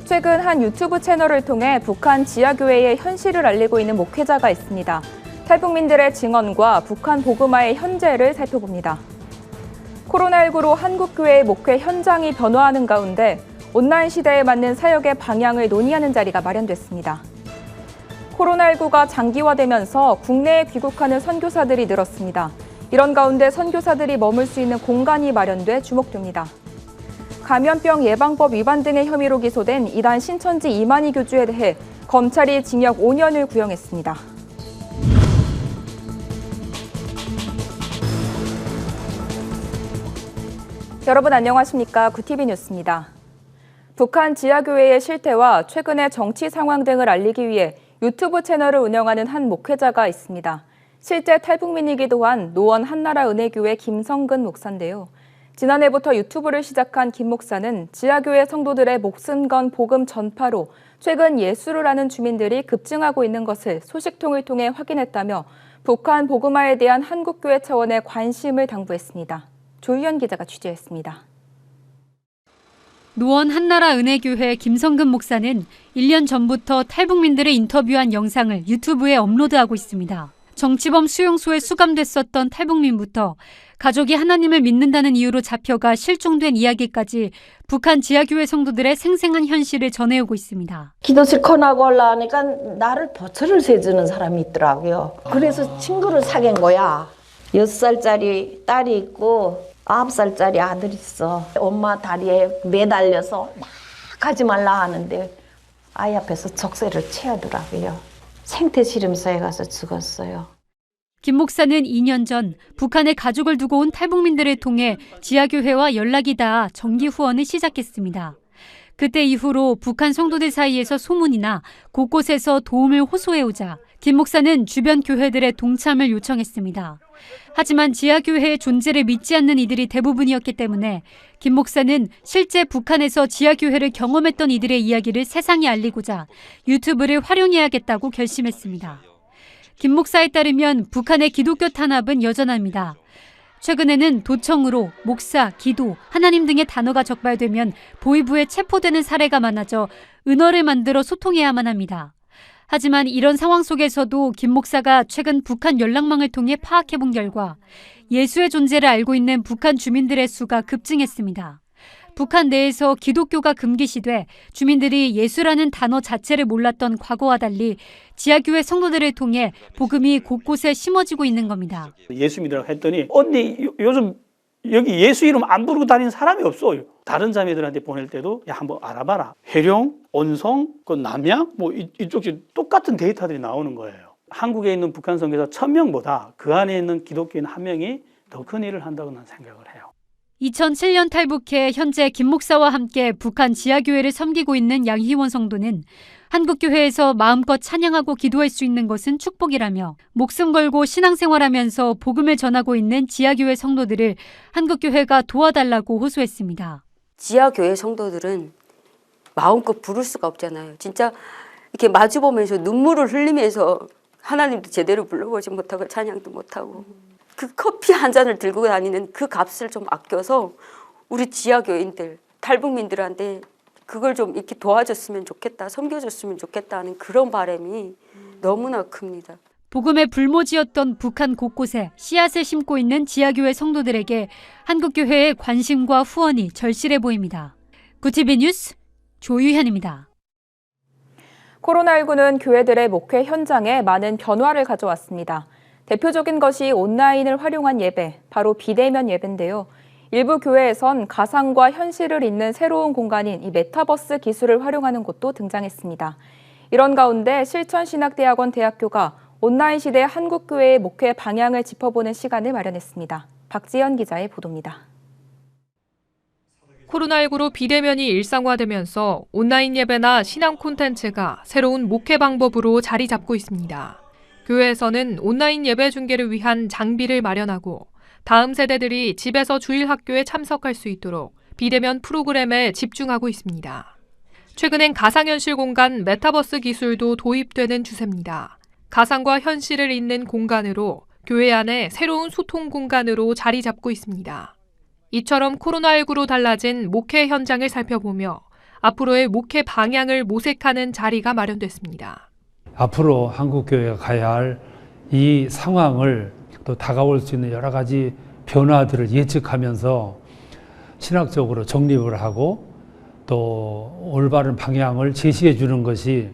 최근 한 유튜브 채널을 통해 북한 지하교회의 현실을 알리고 있는 목회자가 있습니다. 탈북민들의 증언과 북한 복음화의 현재를 살펴봅니다. 코로나19로 한국교회의 목회 현장이 변화하는 가운데 온라인 시대에 맞는 사역의 방향을 논의하는 자리가 마련됐습니다. 코로나19가 장기화되면서 국내에 귀국하는 선교사들이 늘었습니다. 이런 가운데 선교사들이 머물 수 있는 공간이 마련돼 주목됩니다. 감염병 예방법 위반 등의 혐의로 기소된 이단 신천지 이만희 교주에 대해 검찰이 징역 5년을 구형했습니다. 여러분 안녕하십니까? 구티비 뉴스입니다. 북한 지하교회의 실태와 최근의 정치 상황 등을 알리기 위해 유튜브 채널을 운영하는 한 목회자가 있습니다. 실제 탈북민이기도 한 노원 한나라 은혜교회 김성근 목사인데요. 지난해부터 유튜브를 시작한 김 목사는 지하교회 성도들의 목숨 건 복음 전파로 최근 예수를 아는 주민들이 급증하고 있는 것을 소식통을 통해 확인했다며 북한 복음화에 대한 한국교회 차원의 관심을 당부했습니다. 조유연 기자가 취재했습니다. 노원 한나라 은혜교회 김성근 목사는 1년 전부터 탈북민들을 인터뷰한 영상을 유튜브에 업로드하고 있습니다. 정치범 수용소에 수감됐었던 탈북민부터 가족이 하나님을 믿는다는 이유로 잡혀가 실종된 이야기까지 북한 지하교회 성도들의 생생한 현실을 전해오고 있습니다. 기도실 커나고 올라오니까 나를 보초를 세주는 사람이 있더라고요. 그래서 친구를 사귄 거야. 6살짜리 딸이 있고 9살짜리 아들이 있어. 엄마 다리에 매달려서 막 가지 말라 하는데 아이 앞에서 적세를 취하더라고요. 생태실험소에 가서 죽었어요. 김 목사는 2년 전 북한에 가족을 두고 온 탈북민들을 통해 지하교회와 연락이 닿아 정기 후원을 시작했습니다. 그때 이후로 북한 성도들 사이에서 소문이나 곳곳에서 도움을 호소해오자 김 목사는 주변 교회들의 동참을 요청했습니다. 하지만 지하교회의 존재를 믿지 않는 이들이 대부분이었기 때문에 김 목사는 실제 북한에서 지하교회를 경험했던 이들의 이야기를 세상에 알리고자 유튜브를 활용해야겠다고 결심했습니다. 김 목사에 따르면 북한의 기독교 탄압은 여전합니다. 최근에는 도청으로 목사, 기도, 하나님 등의 단어가 적발되면 보위부에 체포되는 사례가 많아져 은어를 만들어 소통해야만 합니다. 하지만 이런 상황 속에서도 김 목사가 최근 북한 연락망을 통해 파악해본 결과 예수의 존재를 알고 있는 북한 주민들의 수가 급증했습니다. 북한 내에서 기독교가 금기시돼 주민들이 예수라는 단어 자체를 몰랐던 과거와 달리 지하교회 성도들을 통해 복음이 곳곳에 심어지고 있는 겁니다. 예수 믿으라고 했더니 언니 요즘 여기 예수 이름 안 부르고 다니는 사람이 없어요. 다른 자매들한테 보낼 때도 야 한번 알아봐라. 해룡, 온성, 남양 이쪽 똑같은 데이터들이 나오는 거예요. 한국에 있는 북한 선교사 1000명보다 그 안에 있는 기독교인 한 명이 더 큰 일을 한다고 나는 생각을 해요. 2007년 탈북해 현재 김 목사와 함께 북한 지하교회를 섬기고 있는 양희원 성도는 한국교회에서 마음껏 찬양하고 기도할 수 있는 것은 축복이라며 목숨 걸고 신앙생활하면서 복음을 전하고 있는 지하교회 성도들을 한국교회가 도와달라고 호소했습니다. 지하교회 성도들은 마음껏 부를 수가 없잖아요. 진짜 이렇게 마주보면서 눈물을 흘리면서 하나님도 제대로 불러보지 못하고 찬양도 못하고 그 커피 한 잔을 들고 다니는 그 값을 좀 아껴서 우리 지하교인들, 탈북민들한테 그걸 좀 이렇게 도와줬으면 좋겠다, 섬겨줬으면 좋겠다 하는 그런 바람이 너무나 큽니다. 복음의 불모지였던 북한 곳곳에 씨앗을 심고 있는 지하교회 성도들에게 한국교회의 관심과 후원이 절실해 보입니다. 구티비 뉴스 조유현입니다. 코로나19는 교회들의 목회 현장에 많은 변화를 가져왔습니다. 대표적인 것이 온라인을 활용한 예배, 바로 비대면 예배인데요. 일부 교회에선 가상과 현실을 잇는 새로운 공간인 이 메타버스 기술을 활용하는 곳도 등장했습니다. 이런 가운데 실천신학대학원 대학교가 온라인 시대 한국교회의 목회 방향을 짚어보는 시간을 마련했습니다. 박지연 기자의 보도입니다. 코로나19로 비대면이 일상화되면서 온라인 예배나 신앙 콘텐츠가 새로운 목회 방법으로 자리 잡고 있습니다. 교회에서는 온라인 예배 중계를 위한 장비를 마련하고 다음 세대들이 집에서 주일 학교에 참석할 수 있도록 비대면 프로그램에 집중하고 있습니다. 최근엔 가상현실 공간 메타버스 기술도 도입되는 추세입니다. 가상과 현실을 잇는 공간으로 교회 안에 새로운 소통 공간으로 자리 잡고 있습니다. 이처럼 코로나19로 달라진 목회 현장을 살펴보며 앞으로의 목회 방향을 모색하는 자리가 마련됐습니다. 앞으로 한국교회가 가야 할 이 상황을 또 다가올 수 있는 여러 가지 변화들을 예측하면서 신학적으로 정립을 하고 또 올바른 방향을 제시해 주는 것이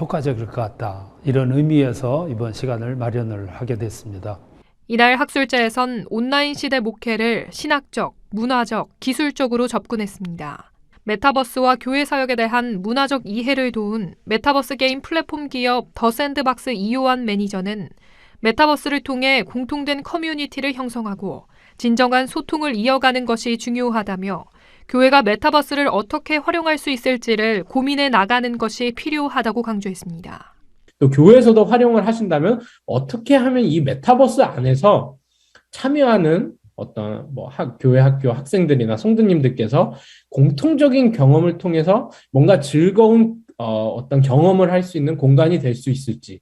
효과적일 것 같다. 이런 의미에서 이번 시간을 마련을 하게 됐습니다. 이날 학술제에선 온라인 시대 목회를 신학적, 문화적, 기술적으로 접근했습니다. 메타버스와 교회 사역에 대한 문화적 이해를 도운 메타버스 게임 플랫폼 기업 더 샌드박스 이요한 매니저는 메타버스를 통해 공통된 커뮤니티를 형성하고 진정한 소통을 이어가는 것이 중요하다며 교회가 메타버스를 어떻게 활용할 수 있을지를 고민해 나가는 것이 필요하다고 강조했습니다. 또 교회에서도 활용을 하신다면 어떻게 하면 이 메타버스 안에서 참여하는 어떤 교회 학교 학생들이나 성도님들께서 공통적인 경험을 통해서 뭔가 즐거운 어떤 경험을 할 수 있는 공간이 될 수 있을지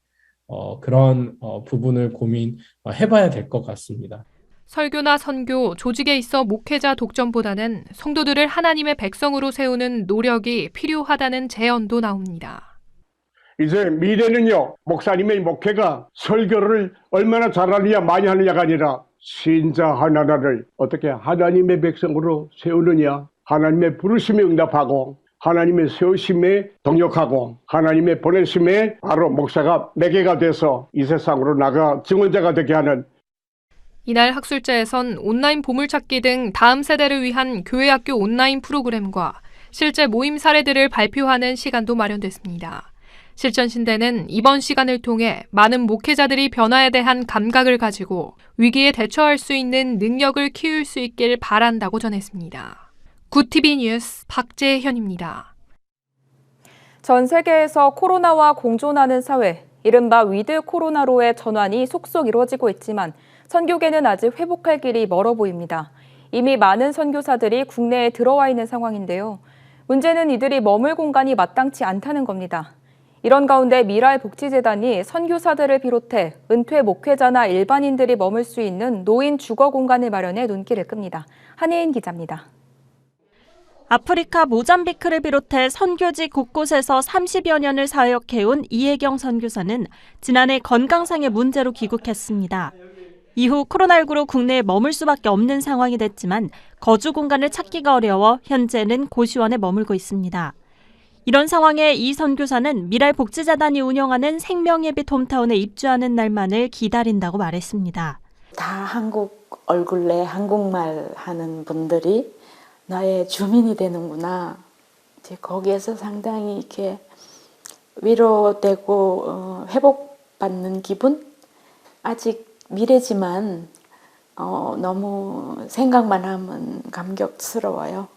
그런 부분을 고민해봐야 될 것 같습니다. 설교나 선교, 조직에 있어 목회자 독점보다는 성도들을 하나님의 백성으로 세우는 노력이 필요하다는 제언도 나옵니다. 이제 미래는요, 목사님의 목회가 설교를 얼마나 잘하느냐 많이 하느냐가 아니라 신자 하나하나를 어떻게 하나님의 백성으로 세우느냐, 하나님의 부르심에 응답하고 하나님의 세우심에 동역하고 하나님의 보내심에 바로 목사가 매개가 돼서 이 세상으로 나가 증언자가 되게 하는. 이날 학술제에선 온라인 보물찾기 등 다음 세대를 위한 교회학교 온라인 프로그램과 실제 모임 사례들을 발표하는 시간도 마련됐습니다. 실천신대는 이번 시간을 통해 많은 목회자들이 변화에 대한 감각을 가지고 위기에 대처할 수 있는 능력을 키울 수 있길 바란다고 전했습니다. 굿TV 뉴스 박재현입니다. 전 세계에서 코로나와 공존하는 사회, 이른바 위드 코로나로의 전환이 속속 이루어지고 있지만 선교계는 아직 회복할 길이 멀어 보입니다. 이미 많은 선교사들이 국내에 들어와 있는 상황인데요. 문제는 이들이 머물 공간이 마땅치 않다는 겁니다. 이런 가운데 미랄복지재단이 선교사들을 비롯해 은퇴 목회자나 일반인들이 머물 수 있는 노인 주거 공간을 마련해 눈길을 끕니다. 한혜인 기자입니다. 아프리카 모잠비크를 비롯해 선교지 곳곳에서 30여 년을 사역해온 이혜경 선교사는 지난해 건강상의 문제로 귀국했습니다. 이후 코로나19로 국내에 머물 수밖에 없는 상황이 됐지만 거주 공간을 찾기가 어려워 현재는 고시원에 머물고 있습니다. 이런 상황에 이 선교사는 미랄복지재단이 운영하는 생명예빛 홈타운에 입주하는 날만을 기다린다고 말했습니다. 다 한국 얼굴 내 한국말 하는 분들이 나의 주민이 되는구나. 이제 거기에서 상당히 이렇게 위로되고 회복받는 기분? 아직 미래지만 너무 생각만 하면 감격스러워요.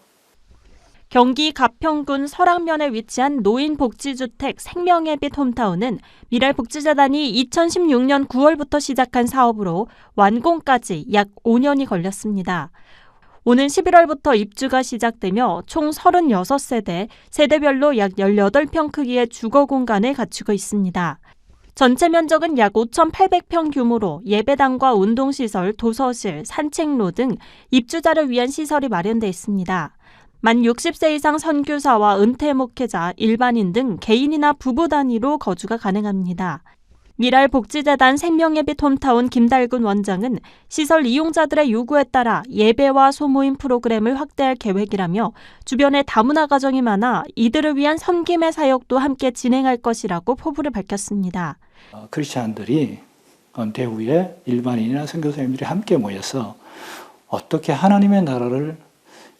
경기 가평군 설악면에 위치한 노인복지주택 생명예빛 홈타운은 미랄복지재단이 2016년 9월부터 시작한 사업으로 완공까지 약 5년이 걸렸습니다. 오는 11월부터 입주가 시작되며 총 36세대, 세대별로 약 18평 크기의 주거 공간을 갖추고 있습니다. 전체 면적은 약 5,800평 규모로 예배당과 운동시설, 도서실, 산책로 등 입주자를 위한 시설이 마련돼 있습니다. 만 60세 이상 선교사와 은퇴 목회자, 일반인 등 개인이나 부부 단위로 거주가 가능합니다. 미랄복지재단 생명예빛 홈타운 김달근 원장은 시설 이용자들의 요구에 따라 예배와 소모임 프로그램을 확대할 계획이라며 주변에 다문화 가정이 많아 이들을 위한 섬김의 사역도 함께 진행할 것이라고 포부를 밝혔습니다. 크리스찬들이 은퇴 후에 일반인이나 선교사님들이 함께 모여서 어떻게 하나님의 나라를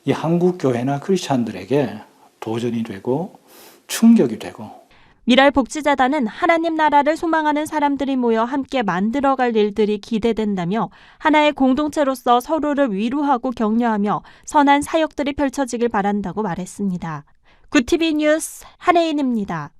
이 한국 교회나 크리스찬들에게 도전이 되고 충격이 되고 미랄복지재단은 하나님 나라를 소망하는 사람들이 모여 함께 만들어갈 일들이 기대된다며 하나의 공동체로서 서로를 위로하고 격려하며 선한 사역들이 펼쳐지길 바란다고 말했습니다. 굿TV 뉴스 한혜인입니다.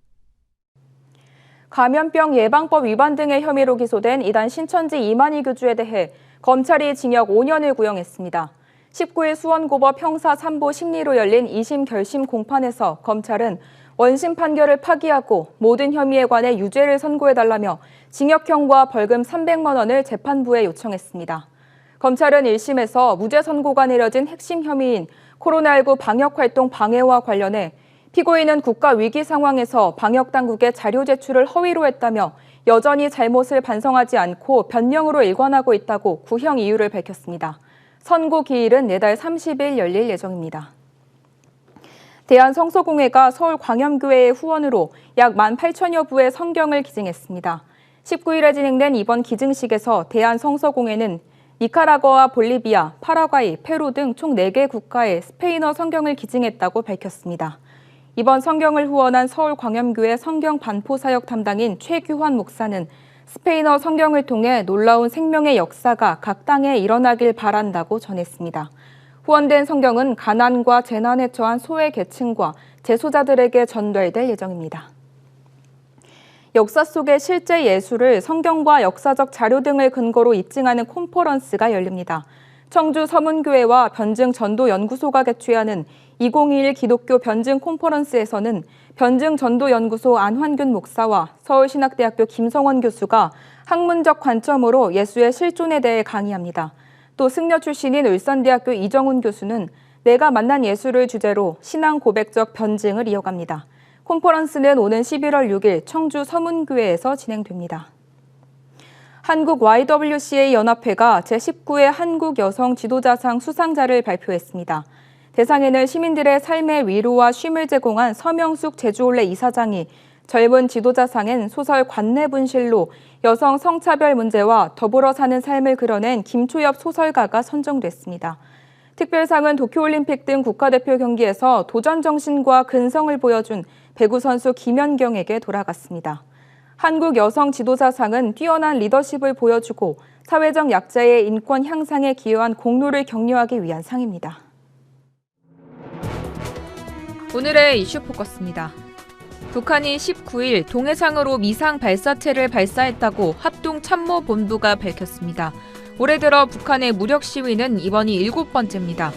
감염병 예방법 위반 등의 혐의로 기소된 이단 신천지 이만희 교주에 대해 검찰이 징역 5년을 구형했습니다. 19일 수원고법 형사 3부 심리로 열린 2심 결심 공판에서 검찰은 원심 판결을 파기하고 모든 혐의에 관해 유죄를 선고해달라며 징역형과 벌금 300만 원을 재판부에 요청했습니다. 검찰은 1심에서 무죄 선고가 내려진 핵심 혐의인 코로나19 방역활동 방해와 관련해 피고인은 국가 위기 상황에서 방역당국의 자료 제출을 허위로 했다며 여전히 잘못을 반성하지 않고 변명으로 일관하고 있다고 구형 이유를 밝혔습니다. 선고 기일은 내달 30일 열릴 예정입니다. 대한성서공회가 서울광염교회의 후원으로 약 18,000여 부의 성경을 기증했습니다. 19일에 진행된 이번 기증식에서 대한성서공회는 니카라과와 볼리비아, 파라과이, 페루 등 총 4개 국가에 스페인어 성경을 기증했다고 밝혔습니다. 이번 성경을 후원한 서울광염교회 성경 반포 사역 담당인 최규환 목사는 스페인어 성경을 통해 놀라운 생명의 역사가 각 땅에 일어나길 바란다고 전했습니다. 후원된 성경은 가난과 재난에 처한 소외 계층과 재소자들에게 전달될 예정입니다. 역사 속의 실제 예술을 성경과 역사적 자료 등을 근거로 입증하는 콘퍼런스가 열립니다. 청주 서문교회와 변증전도연구소가 개최하는 2021 기독교 변증 콘퍼런스에서는 변증전도연구소 안환균 목사와 서울신학대학교 김성원 교수가 학문적 관점으로 예수의 실존에 대해 강의합니다. 또 승려 출신인 울산대학교 이정훈 교수는 내가 만난 예수를 주제로 신앙 고백적 변증을 이어갑니다. 콘퍼런스는 오는 11월 6일 청주 서문교회에서 진행됩니다. 한국 YWCA 연합회가 제19회 한국 여성 지도자상 수상자를 발표했습니다. 대상에는 시민들의 삶의 위로와 쉼을 제공한 서명숙 제주올레 이사장이, 젊은 지도자상엔 소설 관내분실로 여성 성차별 문제와 더불어 사는 삶을 그려낸 김초엽 소설가가 선정됐습니다. 특별상은 도쿄올림픽 등 국가대표 경기에서 도전 정신과 근성을 보여준 배구 선수 김연경에게 돌아갔습니다. 한국 여성 지도자상은 뛰어난 리더십을 보여주고 사회적 약자의 인권 향상에 기여한 공로를 격려하기 위한 상입니다. 오늘의 이슈 포커스입니다. 북한이 19일 동해상으로 미상 발사체를 발사했다고 합동참모본부가 밝혔습니다. 올해 들어 북한의 무력 시위는 이번이 7번째입니다.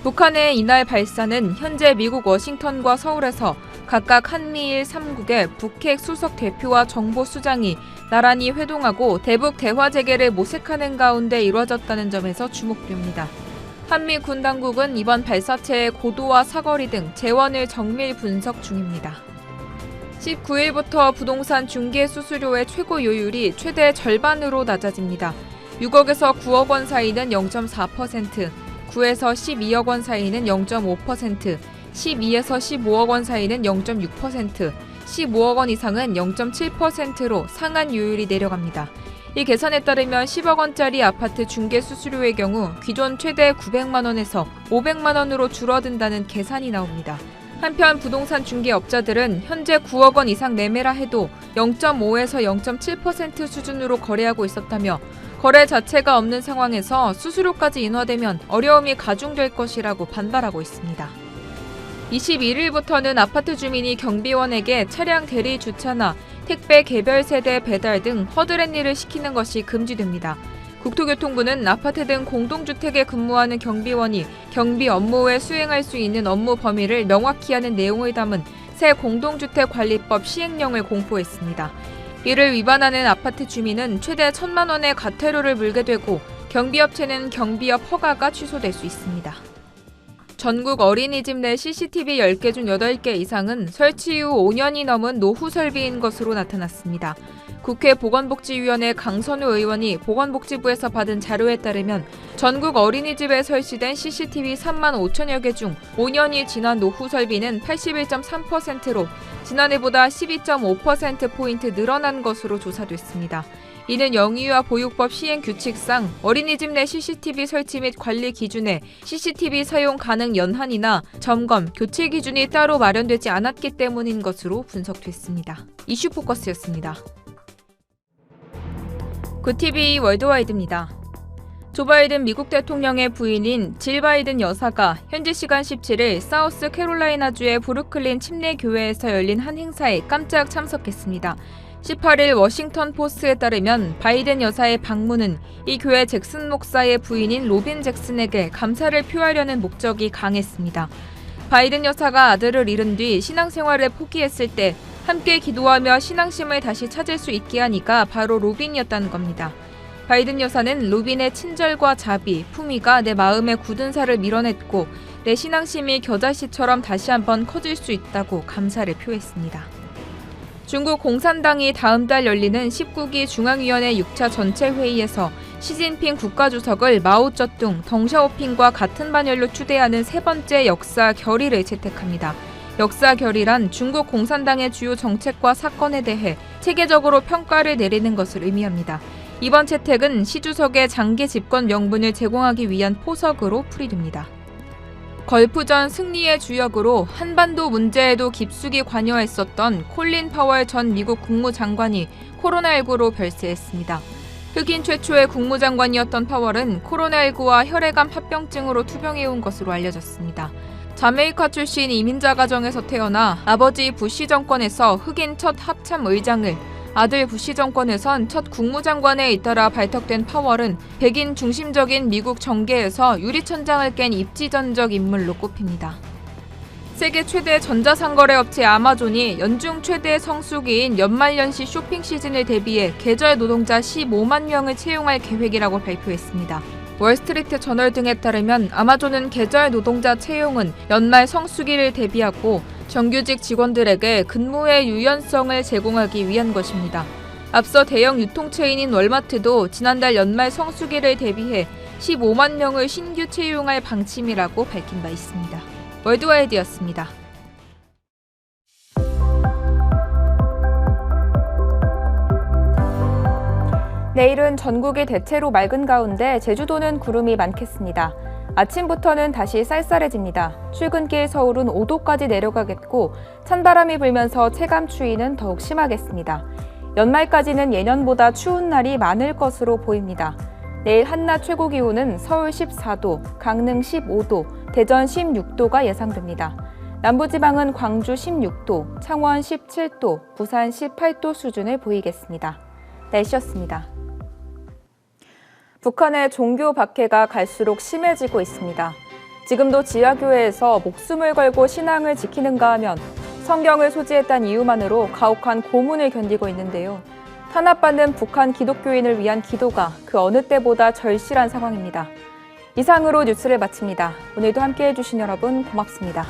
북한의 이날 발사는 현재 미국 워싱턴과 서울에서 각각 한미일 3국의 북핵 수석 대표와 정보수장이 나란히 회동하고 대북 대화 재개를 모색하는 가운데 이루어졌다는 점에서 주목됩니다. 한미 군 당국은 이번 발사체의 고도와 사거리 등 재원을 정밀 분석 중입니다. 19일부터 부동산 중개 수수료의 최고 요율이 최대 절반으로 낮아집니다. 6억에서 9억 원 사이는 0.4%, 9에서 12억 원 사이는 0.5%, 12에서 15억 원 사이는 0.6%, 15억 원 이상은 0.7%로 상한 요율이 내려갑니다. 이 계산에 따르면 10억 원짜리 아파트 중개 수수료의 경우 기존 최대 900만 원에서 500만 원으로 줄어든다는 계산이 나옵니다. 한편 부동산 중개업자들은 현재 9억 원 이상 매매라 해도 0.5에서 0.7% 수준으로 거래하고 있었다며 거래 자체가 없는 상황에서 수수료까지 인하되면 어려움이 가중될 것이라고 반발하고 있습니다. 21일부터는 아파트 주민이 경비원에게 차량 대리 주차나 택배 개별 세대 배달 등 허드렛 일을 시키는 것이 금지됩니다. 국토교통부는 아파트 등 공동주택에 근무하는 경비원이 경비 업무 외 수행할 수 있는 업무 범위를 명확히 하는 내용을 담은 새 공동주택관리법 시행령을 공포했습니다. 이를 위반하는 아파트 주민은 최대 1,000만 원의 과태료를 물게 되고 경비업체는 경비업 허가가 취소될 수 있습니다. 전국 어린이집 내 CCTV 10개 중 8개 이상은 설치 이후 5년이 넘은 노후 설비인 것으로 나타났습니다. 국회 보건복지위원회 강선우 의원이 보건복지부에서 받은 자료에 따르면 전국 어린이집에 설치된 CCTV 3만 5천여 개 중 5년이 지난 노후 설비는 81.3%로 지난해보다 12.5%포인트 늘어난 것으로 조사됐습니다. 이는 영유아 보육법 시행 규칙상 어린이집 내 CCTV 설치 및 관리 기준에 CCTV 사용 가능 연한이나 점검, 교체 기준이 따로 마련되지 않았기 때문인 것으로 분석됐습니다. 이슈 포커스였습니다. 굿TV 월드와이드입니다. 조 바이든 미국 대통령의 부인인 질 바이든 여사가 현지 시간 17일 사우스캐롤라이나주의 브루클린 침례교회에서 열린 한 행사에 깜짝 참석했습니다. 18일 워싱턴 포스트에 따르면 바이든 여사의 방문은 이 교회 잭슨 목사의 부인인 로빈 잭슨에게 감사를 표하려는 목적이 강했습니다. 바이든 여사가 아들을 잃은 뒤 신앙생활을 포기했을 때 함께 기도하며 신앙심을 다시 찾을 수 있게 하니까 바로 로빈이었다는 겁니다. 바이든 여사는 로빈의 친절과 자비, 품위가 내 마음의 굳은 살을 밀어냈고 내 신앙심이 겨자씨처럼 다시 한번 커질 수 있다고 감사를 표했습니다. 중국 공산당이 다음 달 열리는 19기 중앙위원회 6차 전체 회의에서 시진핑 국가주석을 마오쩌둥, 덩샤오핑과 같은 반열로 추대하는 세 번째 역사 결의를 채택합니다. 역사 결의란 중국 공산당의 주요 정책과 사건에 대해 체계적으로 평가를 내리는 것을 의미합니다. 이번 채택은 시 주석의 장기 집권 명분을 제공하기 위한 포석으로 풀이됩니다. 걸프전 승리의 주역으로 한반도 문제에도 깊숙이 관여했었던 콜린 파월 전 미국 국무장관이 코로나19로 별세했습니다. 흑인 최초의 국무장관이었던 파월은 코로나19와 혈액암 합병증으로 투병해온 것으로 알려졌습니다. 자메이카 출신 이민자 가정에서 태어나 아버지 부시 정권에서 흑인 첫 합참 의장을, 아들 부시 정권에선 첫 국무장관에 잇따라 발탁된 파월은 백인 중심적인 미국 정계에서 유리천장을 깬 입지전적 인물로 꼽힙니다. 세계 최대 전자상거래 업체 아마존이 연중 최대 성수기인 연말연시 쇼핑 시즌을 대비해 계절 노동자 15만 명을 채용할 계획이라고 발표했습니다. 월스트리트 저널 등에 따르면 아마존은 계절 노동자 채용은 연말 성수기를 대비하고 정규직 직원들에게 근무의 유연성을 제공하기 위한 것입니다. 앞서 대형 유통체인인 월마트도 지난달 연말 성수기를 대비해 15만 명을 신규 채용할 방침이라고 밝힌 바 있습니다. 월드와이드였습니다. 내일은 전국이 대체로 맑은 가운데 제주도는 구름이 많겠습니다. 아침부터는 다시 쌀쌀해집니다. 출근길 서울은 5도까지 내려가겠고 찬바람이 불면서 체감 추위는 더욱 심하겠습니다. 연말까지는 예년보다 추운 날이 많을 것으로 보입니다. 내일 한낮 최고 기온은 서울 14도, 강릉 15도, 대전 16도가 예상됩니다. 남부지방은 광주 16도, 창원 17도, 부산 18도 수준을 보이겠습니다. 날씨였습니다. 북한의 종교 박해가 갈수록 심해지고 있습니다. 지금도 지하교회에서 목숨을 걸고 신앙을 지키는가 하면 성경을 소지했다는 이유만으로 가혹한 고문을 견디고 있는데요. 탄압받는 북한 기독교인을 위한 기도가 그 어느 때보다 절실한 상황입니다. 이상으로 뉴스를 마칩니다. 오늘도 함께해 주신 여러분 고맙습니다.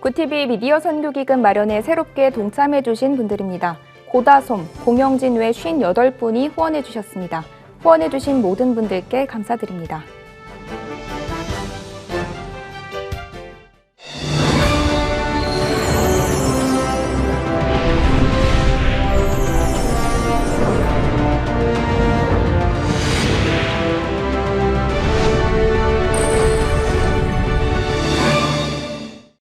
구TV 미디어 선교기금 마련에 새롭게 동참해 주신 분들입니다. 고다솜, 공영진 외 58분이 후원해 주셨습니다. 후원해 주신 모든 분들께 감사드립니다.